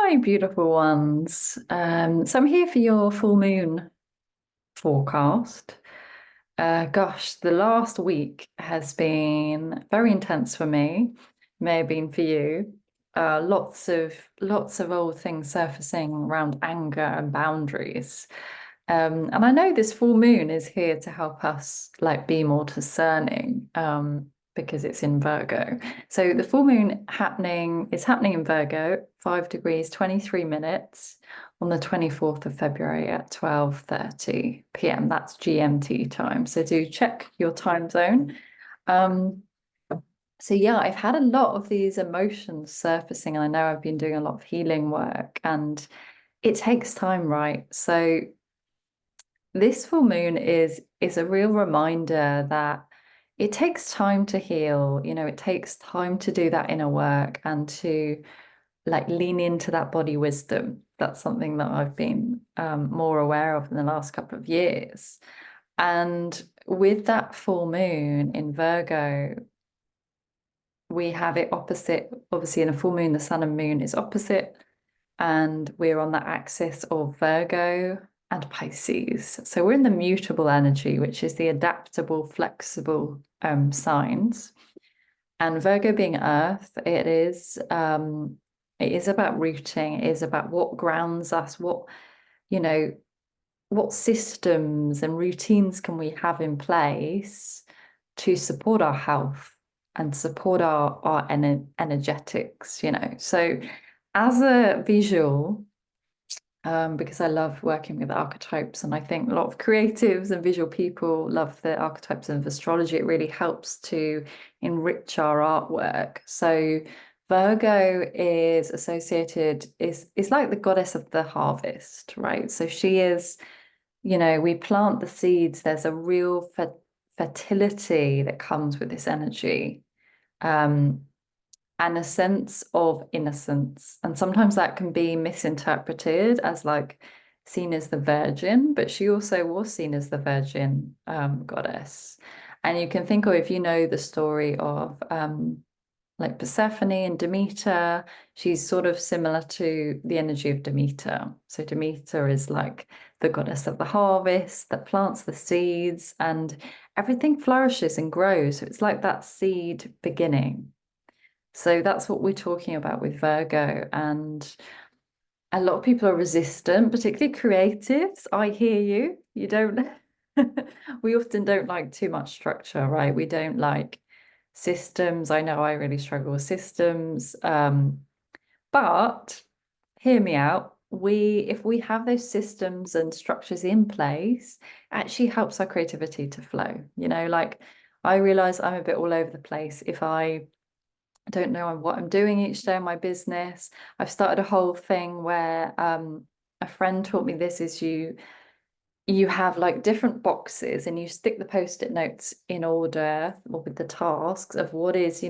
Hi, beautiful ones. So I'm here for your full moon forecast. Gosh, the last week has been very intense for me. May have been for you. Lots of old things surfacing around anger and boundaries. And I know this full moon is here to help us like be more discerning, because it's in Virgo. So the full moon happening in Virgo, 5 degrees, 23 minutes on the 24th of February at 12:30 p.m. That's GMT time. So do check your time zone. Um, so yeah, I've had a lot of these emotions surfacing, and I know I've been doing a lot of healing work, and it takes time, right? So this full moon is a real reminder that it takes time to heal. It takes time to do that inner work and to like lean into that body wisdom. That's something that I've been more aware of in the last couple of years. And with that full moon in Virgo, we have it opposite. Obviously, in a full moon, the sun and moon is opposite, and we're on the axis of Virgo and Pisces. So we're in the mutable energy, which is the adaptable, flexible signs. And Virgo being Earth, it is about rooting, it is about what grounds us, you know, what systems and routines can we have in place to support our health and support our energetics. So as a visual, because I love working with archetypes, and I think a lot of creatives and visual people love the archetypes of astrology. It really helps to enrich our artwork. So Virgo is like the goddess of the harvest, right? So she is, we plant the seeds. There's a real fertility that comes with this energy. Um, and a sense of innocence. And sometimes that can be misinterpreted as like seen as the virgin, but she also was seen as the virgin goddess. And you can think of, if you know the story of like Persephone and Demeter, she's sort of similar to the energy of Demeter. So Demeter is like the goddess of the harvest that plants the seeds and everything flourishes and grows. So it's like that seed beginning. So that's what we're talking about with Virgo. And a lot of people are resistant, particularly creatives. I hear you. You don't, we often don't like too much structure, right? We don't like systems. I know I really struggle with systems. But hear me out. If we have those systems and structures in place, it actually helps our creativity to flow. Like I realize I'm a bit all over the place. If I don't know what I'm doing each day in my business. I've started a whole thing where a friend taught me this is you have like different boxes and you stick the post-it notes in order or with the tasks of what is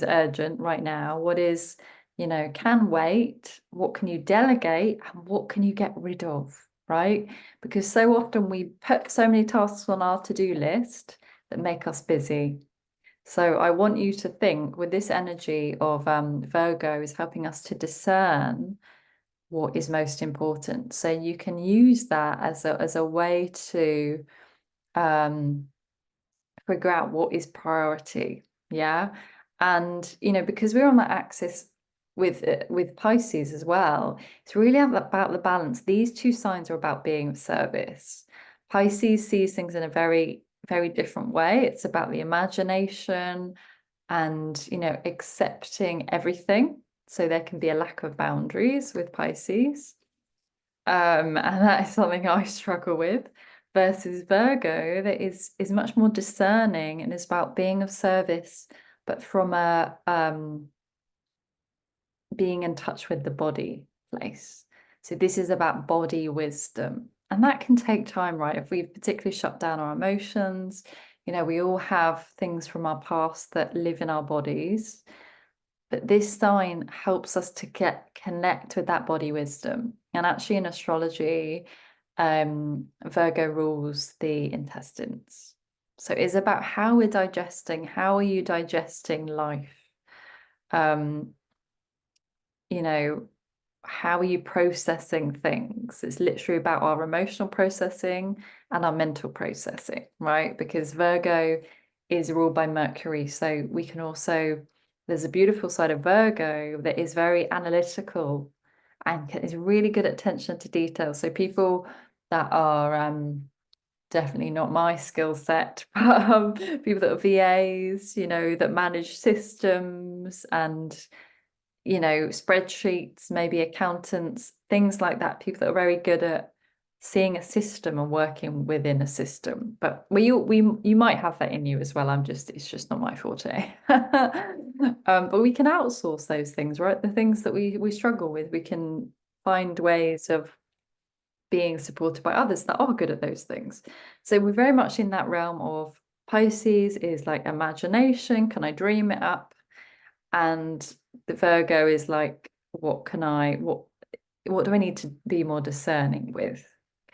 urgent right now, what is, can wait, what can you delegate, and what can you get rid of, right? Because so often we put so many tasks on our to-do list that make us busy. So I want you to think with this energy of Virgo is helping us to discern what is most important. So you can use that as a way to um, figure out what is priority. Yeah. And, because we're on that axis with Pisces as well, it's really about the balance. These two signs are about being of service. Pisces sees things in a very, very different way. It's about the imagination and, accepting everything. So there can be a lack of boundaries with Pisces. And that is something I struggle with. Versus Virgo, that is much more discerning and is about being of service, but from a being in touch with the body place. So this is about body wisdom. And that can take time, right? If we've particularly shut down our emotions, we all have things from our past that live in our bodies. But this sign helps us to connect with that body wisdom. And actually in astrology, Virgo rules the intestines. So it's about how we're digesting. How are you digesting life? Um, you know, how are you processing things? It's literally about our emotional processing and our mental processing, right? Because Virgo is ruled by Mercury. So we can also, there's a beautiful side of Virgo that is very analytical and is really good at attention to detail. So people that are definitely not my skill set, but people that are VAs, that manage systems and spreadsheets, maybe accountants, things like that, people that are very good at seeing a system and working within a system. But you might have that in you as well. It's just not my forte. But we can outsource those things, right? The things that we struggle with, we can find ways of being supported by others that are good at those things. So we're very much in that realm of Pisces is like imagination. Can I dream it up? And the Virgo is like, what do I need to be more discerning with?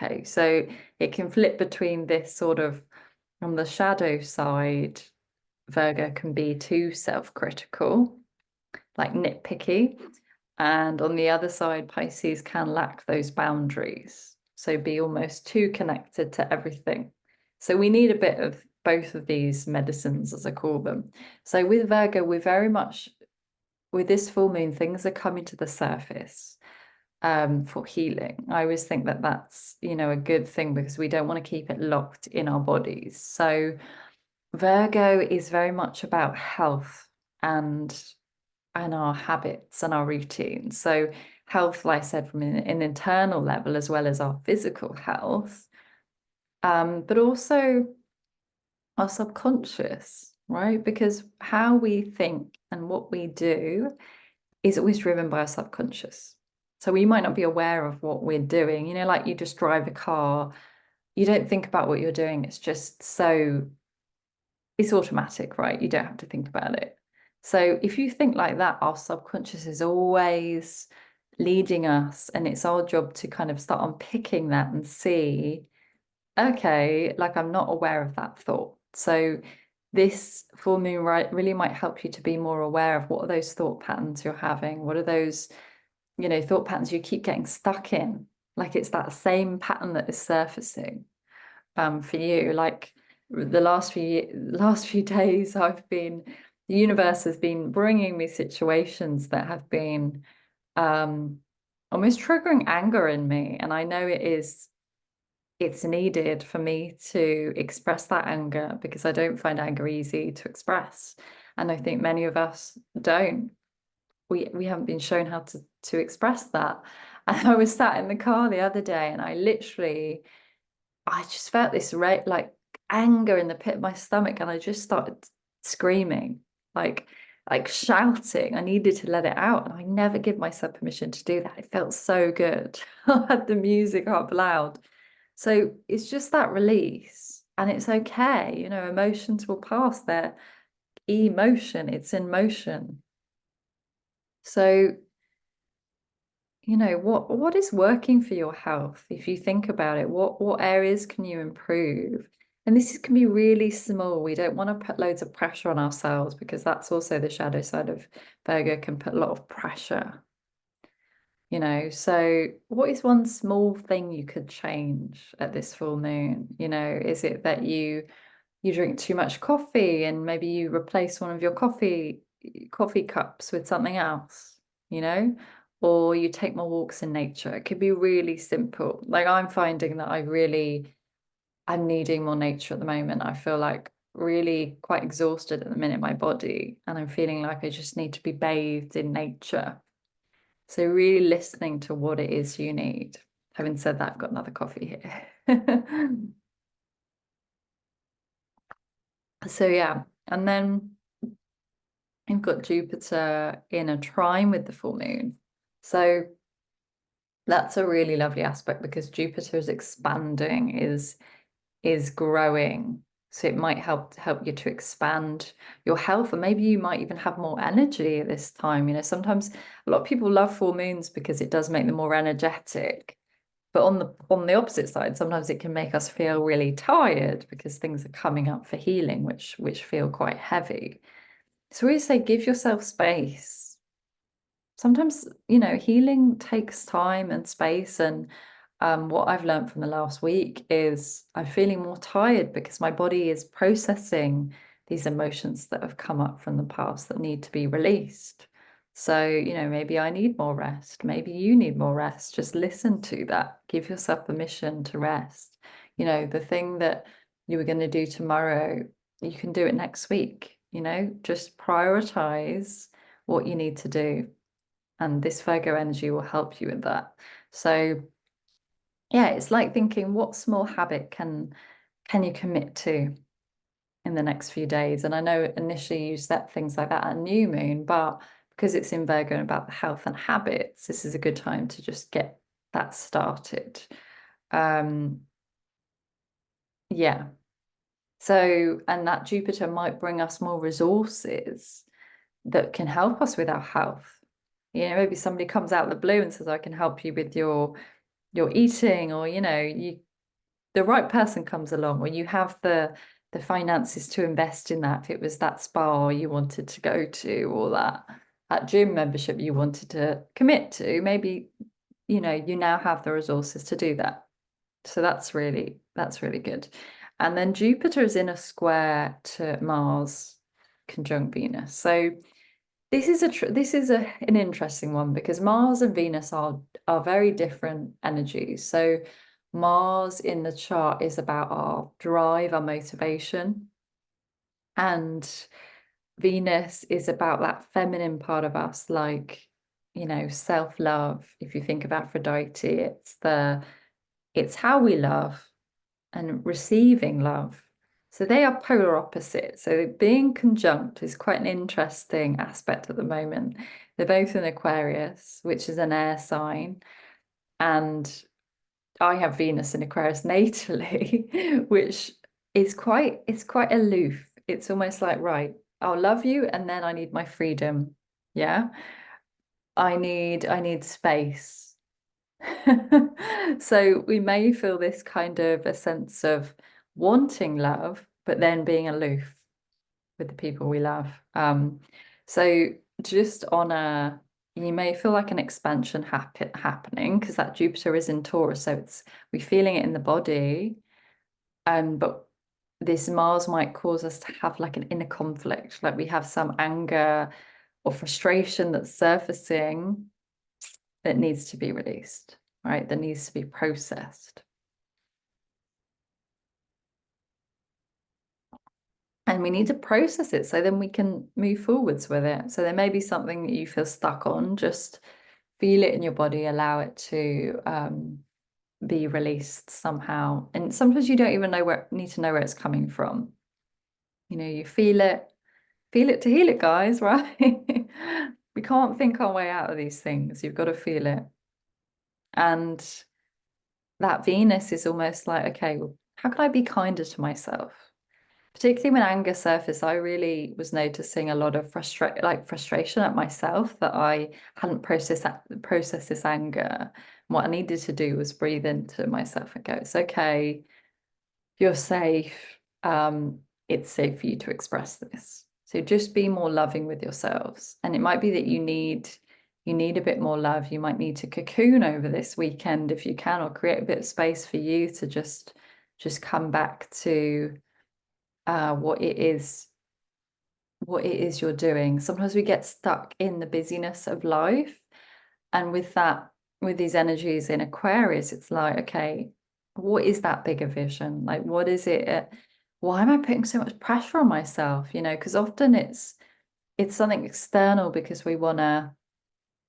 Okay, so it can flip between this sort of, on the shadow side, Virgo can be too self-critical, like nitpicky. And on the other side, Pisces can lack those boundaries. So be almost too connected to everything. So we need a bit of both of these medicines, as I call them. So with Virgo, we're very much, with this full moon, things are coming to the surface for healing. I always think that that's, a good thing because we don't want to keep it locked in our bodies. So Virgo is very much about health and our habits and our routines. So health, like I said, from an internal level as well as our physical health, but also our subconscious, right? Because how we think and what we do is always driven by our subconscious. So we might not be aware of what we're doing. Like you just drive a car, you don't think about what you're doing. It's automatic, right? You don't have to think about it. So if you think like that, our subconscious is always leading us, and it's our job to kind of start unpicking that and see, okay, like I'm not aware of that thought. So this full moon really might help you to be more aware of what are those thought patterns you're having. What are those, thought patterns you keep getting stuck in? Like it's that same pattern that is surfacing for you. Like the last few days, the universe has been bringing me situations that have been almost triggering anger in me, and I know it's needed for me to express that anger because I don't find anger easy to express, and I think many of us don't. We haven't been shown how to express that. And I was sat in the car the other day, and I just felt this like anger in the pit of my stomach, and I just started screaming, like shouting. I needed to let it out, and I never give myself permission to do that. It felt so good. I had the music up loud. So it's just that release, and it's okay. Emotions will pass. They're emotion. It's in motion. So what is working for your health? If you think about it, what areas can you improve? And this can be really small. We don't want to put loads of pressure on ourselves because that's also the shadow side of Virgo, can put a lot of pressure. So what is one small thing you could change at this full moon? Is it that you drink too much coffee and maybe you replace one of your coffee cups with something else, you know, or you take more walks in nature? It could be really simple. Like I'm finding that I'm needing more nature at the moment. I feel like really quite exhausted at the minute, my body, and I'm feeling like I just need to be bathed in nature. So really listening to what it is you need. Having said that, I've got another coffee here. So yeah, and then you've got Jupiter in a trine with the full moon. So that's a really lovely aspect because Jupiter is expanding, is growing. So it might help you to expand your health, and maybe you might even have more energy at this time. Sometimes a lot of people love full moons because it does make them more energetic. But on the opposite side, sometimes it can make us feel really tired because things are coming up for healing, which feel quite heavy. So we say give yourself space sometimes, healing takes time and space. And what I've learned from the last week is I'm feeling more tired because my body is processing these emotions that have come up from the past that need to be released. So, maybe I need more rest. Maybe you need more rest. Just listen to that. Give yourself permission to rest. The thing that you were going to do tomorrow, you can do it next week. Just prioritize what you need to do. And this Virgo energy will help you with that. So yeah, it's like thinking what small habit can you commit to in the next few days? And I know initially you set things like that at new moon, but because it's in Virgo and about the health and habits, this is a good time to just get that started. Um, yeah. So, and that Jupiter might bring us more resources that can help us with our health. Maybe somebody comes out of the blue and says, I can help you with your eating, or the right person comes along, or you have the finances to invest in that. If it was that spa you wanted to go to, or that gym membership you wanted to commit to, maybe you now have the resources to do that. So that's really good. And then Jupiter is in a square to Mars conjunct Venus. So this is an interesting one because Mars and Venus are very different energies. So Mars in the chart is about our drive, our motivation, and Venus is about that feminine part of us, like, self-love. If you think of Aphrodite, it's how we love and receiving love. So they are polar opposites. So being conjunct is quite an interesting aspect at the moment. They're both in Aquarius, which is an air sign, and I have Venus in Aquarius natally, which is quite aloof. It's almost like, right, I'll love you and then I need my freedom. Yeah. I need space. So we may feel this kind of a sense of wanting love, but then being aloof with the people we love. So just you may feel like an expansion happening because that Jupiter is in Taurus, so we're feeling it in the body. But this Mars might cause us to have like an inner conflict, like we have some anger or frustration that's surfacing that needs to be released, right? That needs to be processed. And we need to process it so then we can move forwards with it. So there may be something that you feel stuck on, just feel it in your body, allow it to be released somehow. And sometimes you don't even need to know where it's coming from. You feel it to heal it, guys, right? We can't think our way out of these things. You've got to feel it. And that Venus is almost like, okay, well, how can I be kinder to myself? Particularly when anger surfaced, I really was noticing a lot of frustration at myself that I hadn't processed this anger. What I needed to do was breathe into myself and go, it's okay, you're safe. It's safe for you to express this. So just be more loving with yourselves. And it might be that you need a bit more love. You might need to cocoon over this weekend if you can, or create a bit of space for you to just come back to what it is you're doing. Sometimes we get stuck in the busyness of life, and with these energies in Aquarius, it's like, okay, what is that bigger vision? Like, what is it? Why am I putting so much pressure on myself? Because often it's something external because we want to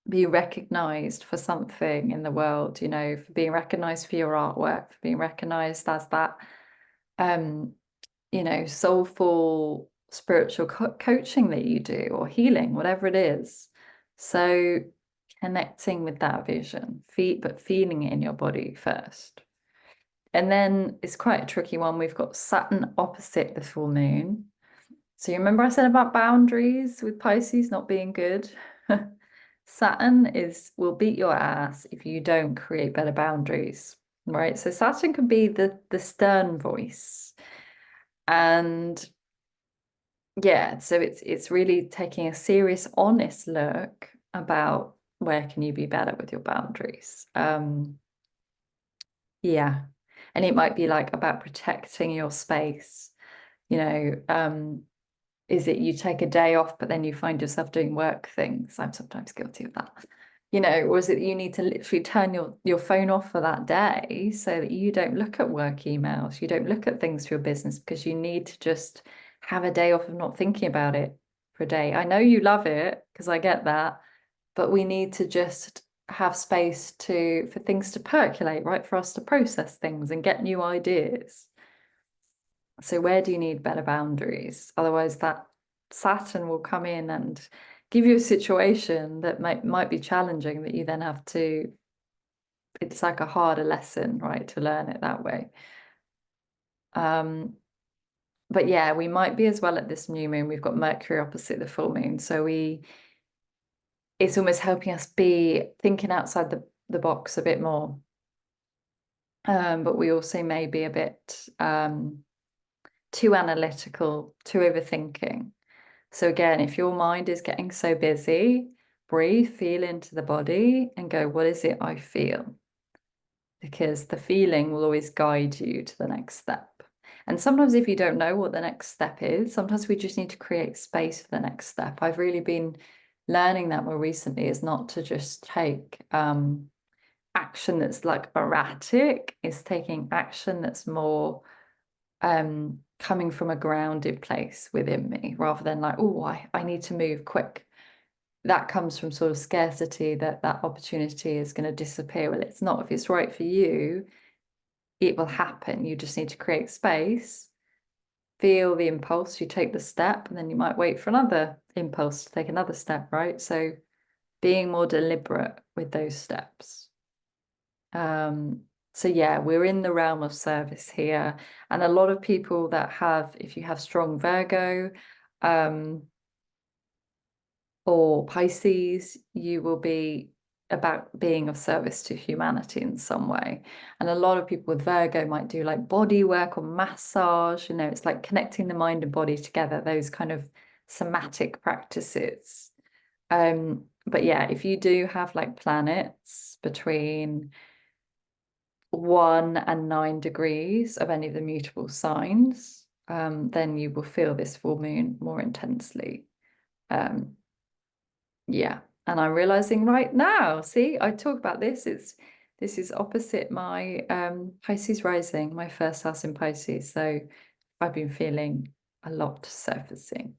be recognized for something in the world, for being recognized for your artwork, for being recognized as that um soulful spiritual coaching that you do, or healing, whatever it is. So connecting with that vision, but feeling it in your body first. And then it's quite a tricky one. We've got Saturn opposite the full moon. So you remember I said about boundaries with Pisces not being good? Saturn will beat your ass if you don't create better boundaries, right? So Saturn can be the stern voice. And yeah, so it's really taking a serious, honest look about where can you be better with your boundaries? Yeah. And it might be like about protecting your space, you know, is it you take a day off, but then you find yourself doing work things? I'm sometimes guilty of that. Or is it you need to literally turn your phone off for that day so that you don't look at work emails, you don't look at things for your business because you need to just have a day off of not thinking about it for a day. I know you love it because I get that, but we need to just have space for things to percolate, right? For us to process things and get new ideas. So where do you need better boundaries? Otherwise, that Saturn will come in and give you a situation that might be challenging that you then have to, it's like a harder lesson, right, to learn it that way. But yeah, we might be as well at this new moon. We've got Mercury opposite the full moon. So it's almost helping us be thinking outside the box a bit more. But we also may be a bit too analytical, too overthinking. So again, if your mind is getting so busy, breathe, feel into the body and go, what is it I feel? Because the feeling will always guide you to the next step. And sometimes if you don't know what the next step is, sometimes we just need to create space for the next step. I've really been learning that more recently, is not to just take action that's like erratic, is taking action that's more coming from a grounded place within me rather than like, oh, I need to move quick. That comes from sort of scarcity, that opportunity is going to disappear. Well, it's not. If it's right for you, it will happen. You just need to create space, feel the impulse, you take the step, and then you might wait for another impulse to take another step, right? So being more deliberate with those steps. So yeah, we're in the realm of service here. And a lot of people that have, if you have strong Virgo, or Pisces, you will be about being of service to humanity in some way. And a lot of people with Virgo might do like body work or massage, it's like connecting the mind and body together, those kind of somatic practices. But yeah, if you do have like planets between 1 and 9 degrees of any of the mutable signs, then you will feel this full moon more intensely. Yeah, and I'm realizing right now, see, I talk about this, this is opposite my Pisces rising, my first house in Pisces. So I've been feeling a lot surfacing.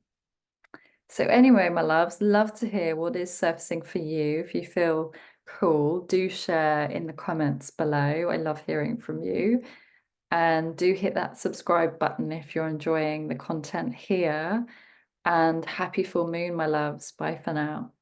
So anyway, my loves, love to hear what is surfacing for you. If you feel cool, do share in the comments below. I love hearing from you. And do hit that subscribe button if you're enjoying the content here. And happy full moon, my loves. Bye for now.